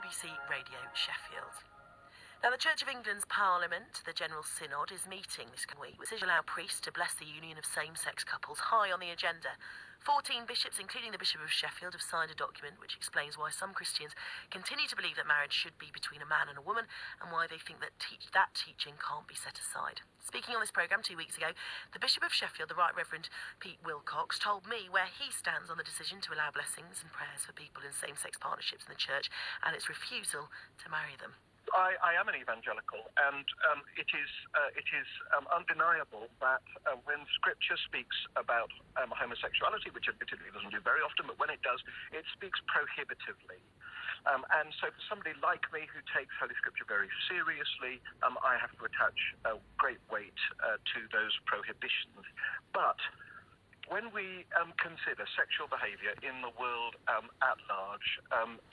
BBC Radio Sheffield. Now, the Church of England's Parliament, the General Synod, is meeting this week, which will allow priests to bless the union of same-sex couples, high on the agenda. 14 bishops, including the Bishop of Sheffield, have signed a document which explains why some Christians continue to believe that marriage should be between a man and a woman, and why they think that that teaching can't be set aside. Speaking on this programme 2 weeks ago, the Bishop of Sheffield, the Right Reverend Pete Wilcox, told me where he stands on the decision to allow blessings and prayers for people in same-sex partnerships in the church, and its refusal to marry them. I am an evangelical, and it is undeniable that when Scripture speaks about homosexuality, which admittedly it doesn't do very often, but when it does, it speaks prohibitively. And so for somebody like me who takes Holy Scripture very seriously, I have to attach great weight to those prohibitions. But when we consider sexual behaviour in the world at large,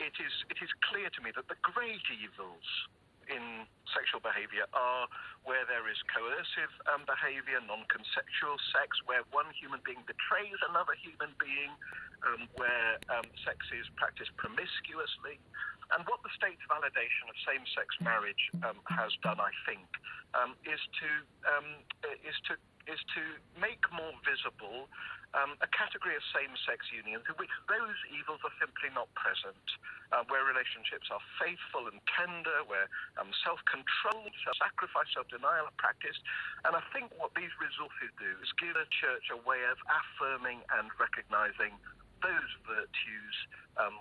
it is clear to me that the great evils in sexual behaviour are where there is coercive behaviour, non-consensual sex, where one human being betrays another human being, where sex is practiced promiscuously. And what the state's validation of same-sex marriage has done, I think, is to make more visible a category of same-sex unions in which those evils are simply not present, where relationships are faithful and tender, where self-control, self-sacrifice, self-denial are practiced. And I think what these resources do is give the church a way of affirming and recognising those virtues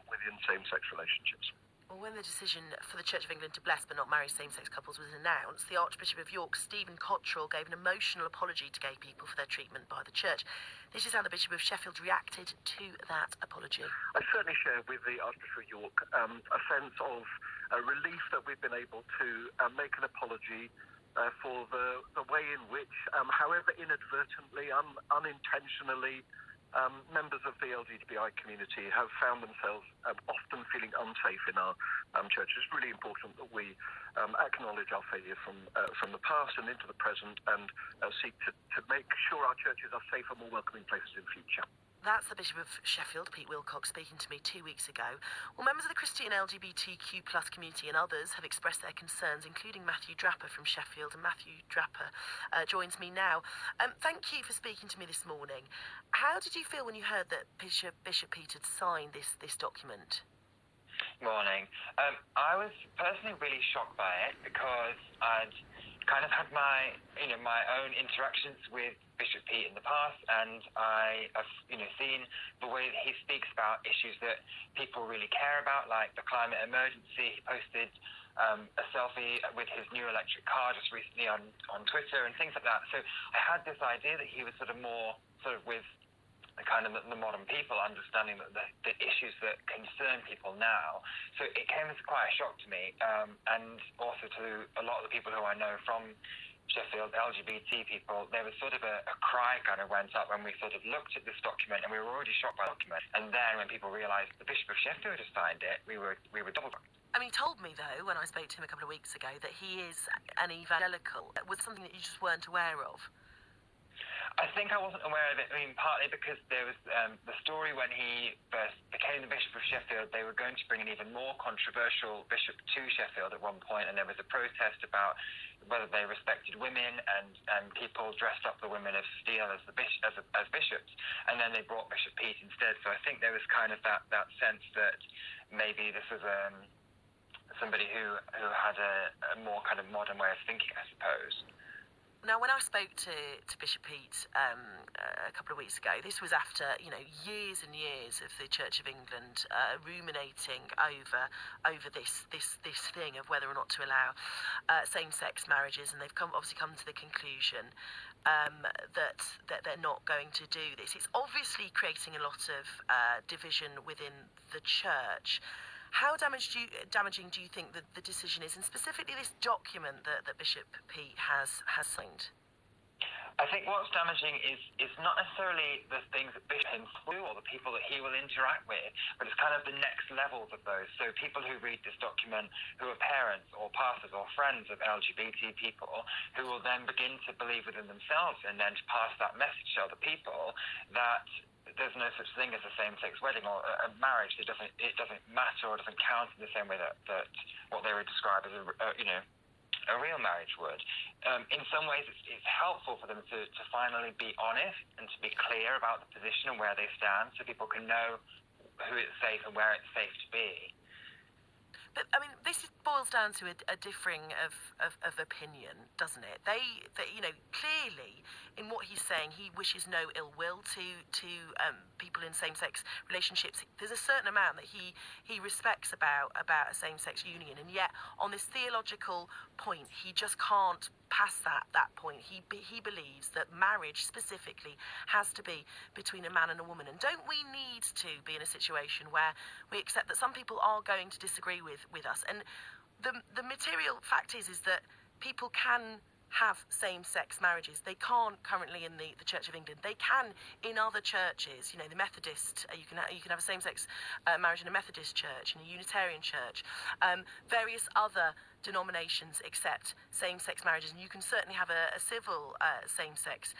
within same-sex relationships. Well, when the decision for the Church of England to bless but not marry same-sex couples was announced, the Archbishop of York, Stephen Cottrell, gave an emotional apology to gay people for their treatment by the Church. This is how the Bishop of Sheffield reacted to that apology. I certainly share with the Archbishop of York a sense of relief that we've been able to make an apology for the way in which, however inadvertently, unintentionally, members of the LGBTI community have found themselves often feeling unsafe in our church. It's really important that we acknowledge our failure from the past and into the present, and seek to make sure our churches are safer, more welcoming places in the future. That's the Bishop of Sheffield, Pete Wilcox, speaking to me 2 weeks ago. Well, members of the Christian LGBTQ+ community and others have expressed their concerns, including Matthew Drapper from Sheffield. And Matthew Drapper joins me now. Thank you for speaking to me this morning. How did you feel when you heard that Bishop Pete had signed this document? Morning. I was personally really shocked by it because I'd kind of had my own interactions with Bishop Pete in the past, and I have seen the way that he speaks about issues that people really care about, like the climate emergency. He posted a selfie with his new electric car just recently on Twitter and things like that. So I had this idea that he was more with the modern people, understanding that the issues that concern people now. So it came as quite a shock to me, and also to a lot of the people who I know from Sheffield, LGBT people. There was a cry went up when we looked at this document, and we were already shocked by the document. And then when people realised the Bishop of Sheffield had signed it, we were double shocked. I mean, he told me, though, when I spoke to him a couple of weeks ago, that he is an evangelical. Was something that you just weren't aware of? I think I wasn't aware of it, partly because there was the story when he first became the Bishop of Sheffield. They were going to bring an even more controversial bishop to Sheffield at one point, and there was a protest about whether they respected women, and people dressed up the women of steel as bishops, and then they brought Bishop Pete instead. So I think there was that sense that maybe this was somebody who had a more modern way of thinking, I suppose. Now, when I spoke to Bishop Pete a couple of weeks ago, this was after years and years of the Church of England ruminating over this thing of whether or not to allow same-sex marriages, and they've obviously come to the conclusion that they're not going to do this. It's obviously creating a lot of division within the church. How damaging do you think that the decision is, and specifically this document that Bishop Pete has signed? I think what's damaging is not necessarily the things that Bishop himself do or the people that he will interact with, but it's the next levels of those. So people who read this document who are parents or pastors or friends of LGBT people, who will then begin to believe within themselves and then to pass that message to other people that there's no such thing as a same-sex wedding or a marriage. It doesn't matter or doesn't count in the same way that what they would describe as a real marriage would. In some ways, it's helpful for them to finally be honest and to be clear about the position and where they stand, so people can know who it's safe and where it's safe to be. But, I mean, this boils down to a differing of opinion, doesn't it? They clearly, in what he's saying, he wishes no ill will to people in same-sex relationships. There's a certain amount that he respects about a same-sex union, and yet on this theological point, he just can't pass that point. He believes that marriage specifically has to be between a man and a woman. And don't we need to be in a situation where we accept that some people are going to disagree with us? And the material fact is that people can have same-sex marriages. They can't currently in the Church of England. They can in other churches. You know, the Methodist, you can have a same-sex marriage in a Methodist church, in a Unitarian church. Various other denominations accept same-sex marriages, and you can certainly have a civil same-sex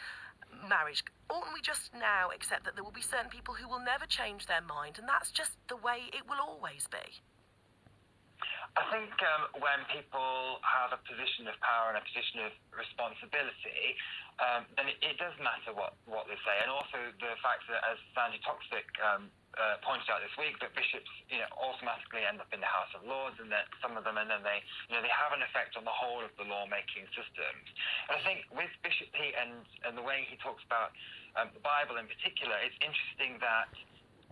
marriage. Oughtn't we just now accept that there will be certain people who will never change their mind, and that's just the way it will always be? I think when people have a position of power and a position of responsibility, then it does matter what they say. And also the fact that, as Sandy Toxic pointed out this week, that bishops automatically end up in the House of Lords, and that some of them, and then they have an effect on the whole of the law-making systems. And I think with Bishop P and the way he talks about the Bible in particular, it's interesting that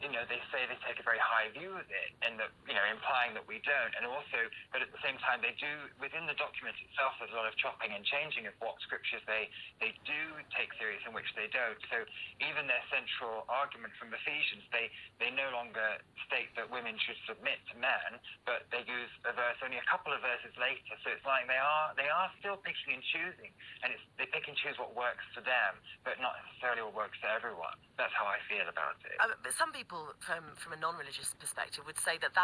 they say they take a very high view of it, and that, implying that we don't. And also, but at the same time, they do, within the document itself, there's a lot of chopping and changing of what scriptures they do take serious and which they don't. So even their central argument from Ephesians, they no longer state that women should submit to men, but they use a verse only a couple of verses later. So it's like they are still picking and choosing, and they pick and choose what works for them, but not necessarily what works for everyone. That's how I feel about it. But some people, from a non-religious perspective, would say that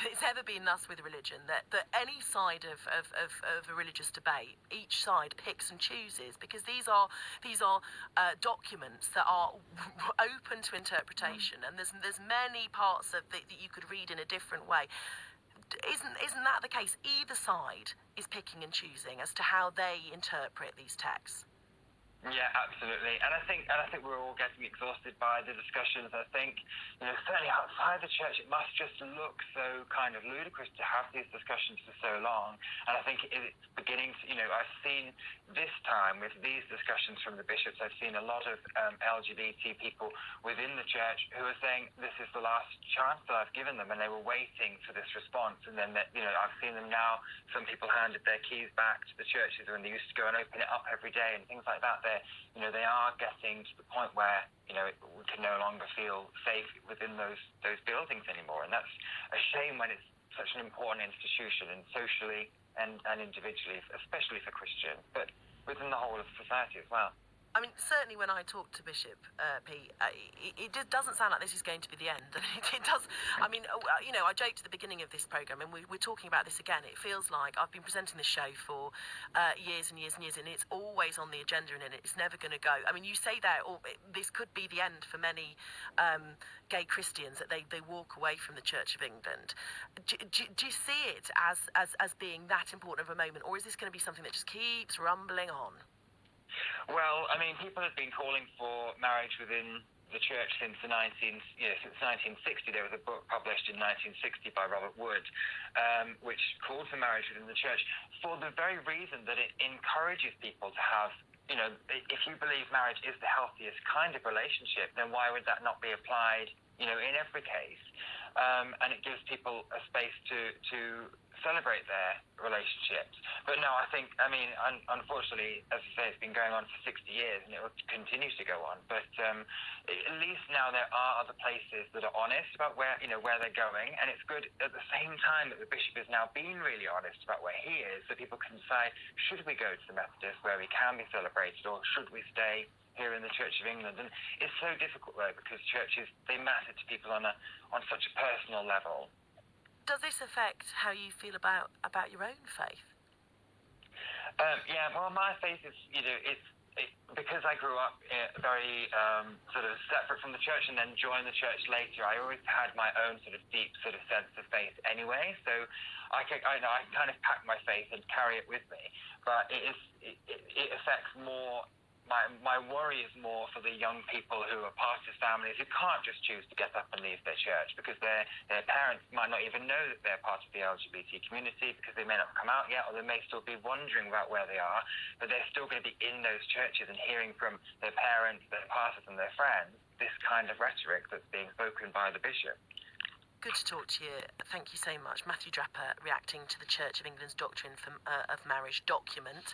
it's ever been thus with religion, that any side of a religious debate, each side picks and chooses, because these are documents that are open to interpretation, and there's many parts of that you could read in a different way. Isn't that the case? Either side is picking and choosing as to how they interpret these texts. Yeah, absolutely. And I think we're all getting exhausted by the discussions. I think, certainly outside the church, it must just look so kind of ludicrous to have these discussions for so long. And I think it's beginning to, I've seen this time with these discussions from the bishops, I've seen a lot of LGBT people within the church who are saying this is the last chance that I've given them, and they were waiting for this response. And then, I've seen them now, some people handed their keys back to the churches when they used to go and open it up every day and things like that. They are getting to the point where we can no longer feel safe within those buildings anymore, and that's a shame when it's such an important institution, and socially and individually, especially for Christians, but within the whole of society as well. I mean, certainly when I talk to Bishop P, it doesn't sound like this is going to be the end. It does. I mean, I joked at the beginning of this programme, and we're talking about this again. It feels like I've been presenting this show for years and years and years, and it's always on the agenda, and it's never going to go. I mean, you say that this could be the end for many gay Christians, that they walk away from the Church of England. Do you see it as being that important of a moment, or is this going to be something that just keeps rumbling on? Well, I mean, people have been calling for marriage within the church since since 1960. There was a book published in 1960 by Robert Wood, which called for marriage within the church for the very reason that it encourages people to have, if you believe marriage is the healthiest kind of relationship, then why would that not be applied, in every case? And it gives people a space to celebrate their relationships. But no, I think, unfortunately, as I say, it's been going on for 60 years, and it will continue to go on. But at least now there are other places that are honest about where they're going, and it's good at the same time that the bishop is now being really honest about where he is, so people can decide, should we go to the Methodist where we can be celebrated, or should we stay here in the Church of England? And it's so difficult though, because churches, they matter to people on such a personal level. Does this affect how you feel about your own faith? Yeah, well, my faith is, it's because I grew up very sort of separate from the church and then joined the church later, I always had my own sort of deep sort of sense of faith anyway. So I kind of pack my faith and carry it with me. But it affects more. My worry is more for the young people who are pastors' families who can't just choose to get up and leave their church because their parents might not even know that they're part of the LGBT community because they may not come out yet, or they may still be wondering about where they are, but they're still going to be in those churches and hearing from their parents, their pastors and their friends this kind of rhetoric that's being spoken by the bishop. Good to talk to you. Thank you so much. Matthew Drapper reacting to the Church of England's Doctrine of Marriage Document.